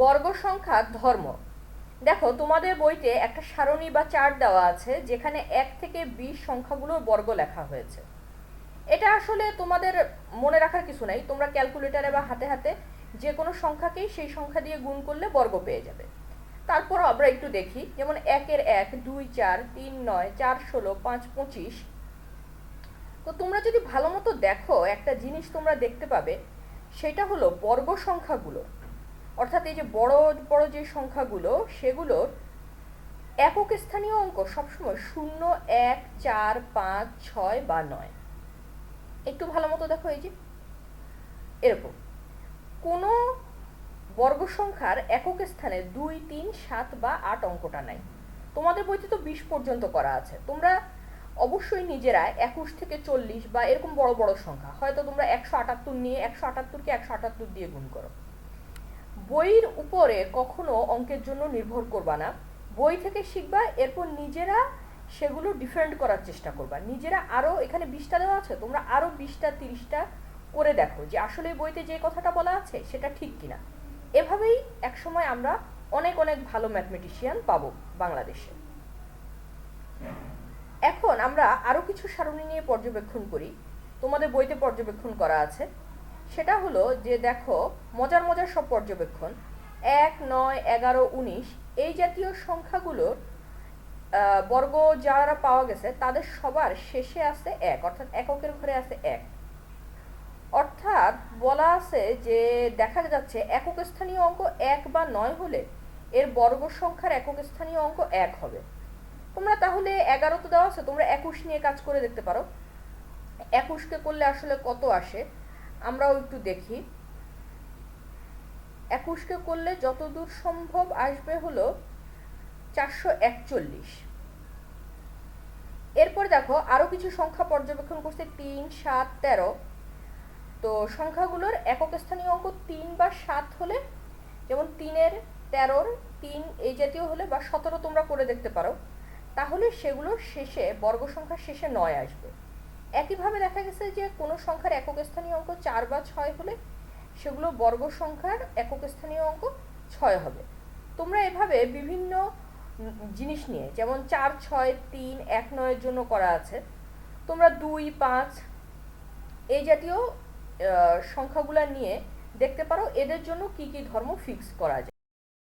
বর্গ সংখ্যার ধর্ম। দেখো তোমাদের বইতে একটা সারণী বা চার্ট দেওয়া আছে যেখানে 1 থেকে 20 সংখ্যাগুলোর বর্গ লেখা হয়েছে। এটা আসলে তোমাদের মনে রাখার কিছু নাই, তোমরা ক্যালকুলেটরে বা হাতে হাতে যে কোনো সংখ্যাকেই সেই সংখ্যা দিয়ে গুণ করলে বর্গ পেয়ে যাবে। তারপর আমরা একটু দেখি, যেমন 1-এর 1, 2 4, 3 9, 4 16, 5 25। তো তোমরা যদি ভালো মতো দেখো, একটা জিনিস তোমরা দেখতে পাবে, সেটা হলো বর্গ সংখ্যাগুলো, অর্থাৎ এই যে বড় বড় যে সংখ্যাগুলো সেগুলোর একক স্থানীয় অঙ্ক সবসময় 0, 1, 4, 5, 6 বা 9। একটু ভালো মতো দেখো, এই যে এরকম কোনো বর্গ সংখ্যার একক স্থানে 2, 3, 7 বা 8 অঙ্কটা নাই। তোমাদের বইতে তো 20 পর্যন্ত করা আছে। তোমরা অবশ্যই নিজেরা 21 থেকে 40 বা এরকম বড় বড় সংখ্যা, হয়তো তোমরা 178 নিয়ে 178কে 178 দিয়ে গুণ করো। বইয়ের উপরে কখনো অঙ্কের জন্য নির্ভর করবা না, বই থেকে শিখবা, এরপর নিজেরা সেগুলো ডিফারেন্ট করার চেষ্টা করবা। নিজেরা আরও, এখানে 20টা দেওয়া আছে, তোমরা আরও 20টা 30টা করে দেখো যে আসলে বইতে যে কথাটা বলা আছে সেটা ঠিক কিনা। এভাবেই একসময় আমরা অনেক অনেক ভালো ম্যাথমেটিশিয়ান পাবো বাংলাদেশে। এখন আমরা আরও কিছু সারণী নিয়ে পর্যবেক্ষণ করি, তোমাদের বইতে পর্যবেক্ষণ করা আছে। সেটা হলো যে দেখো, মজার মজার সব পর্যবেক্ষণ। 1, 9, 11, 19 এই জাতীয় সংখ্যাগুলোর বর্গ যারা পাওয়া গেছে তাদের সবার শেষে আছে 1, অর্থাৎ এককের ঘরে আছে 1। অর্থাৎ বলা আছে যে দেখা যাচ্ছে একক স্থানীয় অঙ্ক 1 বা 9 হলে এর বর্গ সংখ্যার একক স্থানীয় অঙ্ক 1 হবে। তোমরা তাহলে 11 তো দেওয়া আছে, তোমরা 21 নিয়ে কাজ করে দেখতে পারো। 21কে করলে আসলে কত আসে আমরাও একটু দেখি। 21কে করলে যতদূর সম্ভব আসবে হলো 441। এরপর দেখো আরো কিছু সংখ্যা পর্যবেক্ষণ করছে, 3, 7, 13। তো সংখ্যাগুলোর একক স্থানীয় অঙ্ক 3 বা 7 হলে, যেমন 3-এর 13-র 3 এই জাতীয় হলে, বা 17 তোমরা করে দেখতে পারো, তাহলে সেগুলোর শেষে বর্গ সংখ্যার শেষে 9 আসবে। একইভাবে দেখা গেছে যে কোনো সংখ্যার একক স্থানীয় অঙ্ক 4 বা 6 হলে সেগুলো বর্গ সংখ্যার একক স্থানীয় অঙ্ক 6 হবে। তোমরা এভাবে বিভিন্ন জিনিস নিয়ে, যেমন 4, 6, 3, 1, 9 এর জন্য করা আছে, তোমরা 2, 5 এই জাতীয় সংখ্যাগুলো নিয়ে দেখতে পারো এদের জন্য কি কি ধর্ম ফিক্স করা যায়।